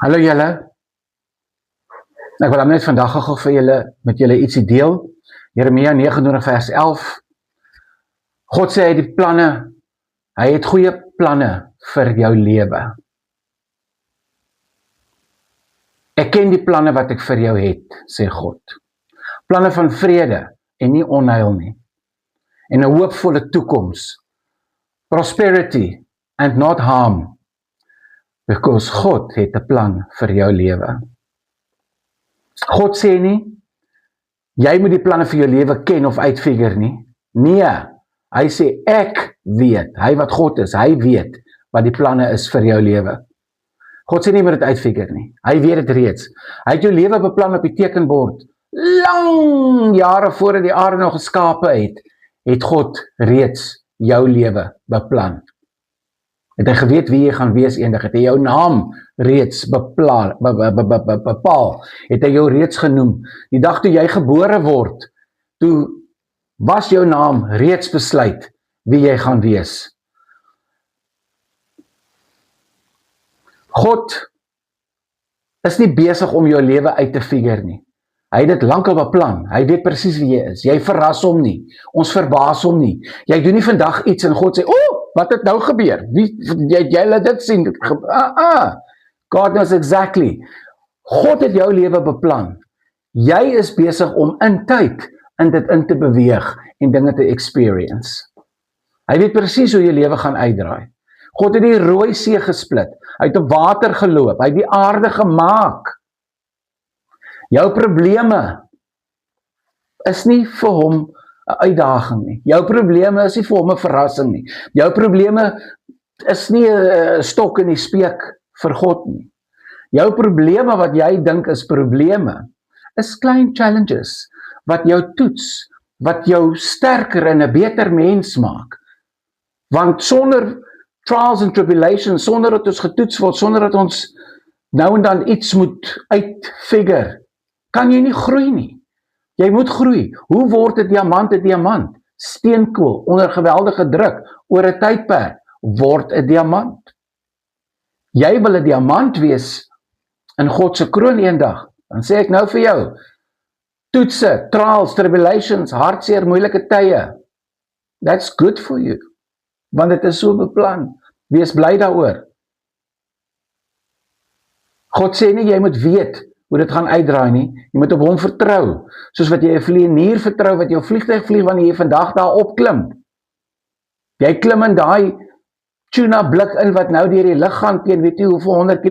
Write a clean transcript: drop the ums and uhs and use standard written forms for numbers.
Hallo julle, ek wil net vandag gou vir julle met julle ietsie deel. Jeremia 29 vers 11. God sê hy het die planne, hy het goeie planne vir jou lewe. Ek ken die planne wat ek vir jou het, sê God. Planne van vrede en nie onheil nie. En 'n hoopvolle toekoms. Prosperity and not harm. Because God het 'n plan vir jou lewe. God sê nie, jy moet die planne vir jou lewe ken of uitfigure nie. Nee, hy sê ek weet, hy wat God is, hy weet wat die planne is vir jou lewe. God sê nie moet dit uitfigure nie, hy weet dit reeds. Hy het jou lewe beplan op die tekenbord. Lang jare voordat die aarde nog geskape het God reeds jou lewe beplan. Het hy geweet wie jy gaan wees eendag, het hy jou naam reeds bepaal, het hy jou reeds genoem. Die dag toe jy gebore word, toe was jou naam reeds besluit wie jy gaan wees. God is nie besig om jou lewe uit te figure nie. Hy het dit lankal beplan, hy weet presies wie jy is. Jy verras hom nie, ons verbaas hom nie. Jy doen nie vandag iets en God sê, wat het nou gebeur? Jy laat dit sien. God knows exactly. God het jou lewe beplan. Jy is besig om in tyd in dit in te beweeg en dinge te experience. Hy weet presies hoe jou lewe gaan uitdraai. God het die Rooi See gesplit. Hy het op water geloop. Hy het die aarde gemaak. Jou probleme is nie vir hom 'n uitdaging nie. Jou probleme is nie vir hom 'n verrassing nie. Jou probleme is nie 'n stok in die speek vir God nie. Jou probleme wat jy dink is probleme, is klein challenges wat jou toets, wat jou sterker en 'n beter mens maak. Want sonder trials and tribulations, sonder dat ons getoets word, sonder dat ons nou en dan iets moet uitfigure, kan jy nie groei nie. Jy moet groei. Hoe word 'n diamant 'n diamant? Steenkool, onder geweldige druk, oor 'n tydperk, word 'n diamant. Jy wil 'n diamant wees in God se kroon eendag. Dan sê ek nou vir jou, toetse, trials, tribulations, hartseer, moeilike tye. That's good for you. Want dit is so beplan. Wees bly daaroor. God sê nie, jy moet weet hoe dit gaan uitdraai nie. Jy moet op hom vertrou. Soos wat jy 'n vlieënier vertrou, wat jou vliegtuig vlieg wanneer jy vandag daar opklim. Jy klim in daai tuna blik in wat nou deur die lug gaan teen weet jy hoeveel 100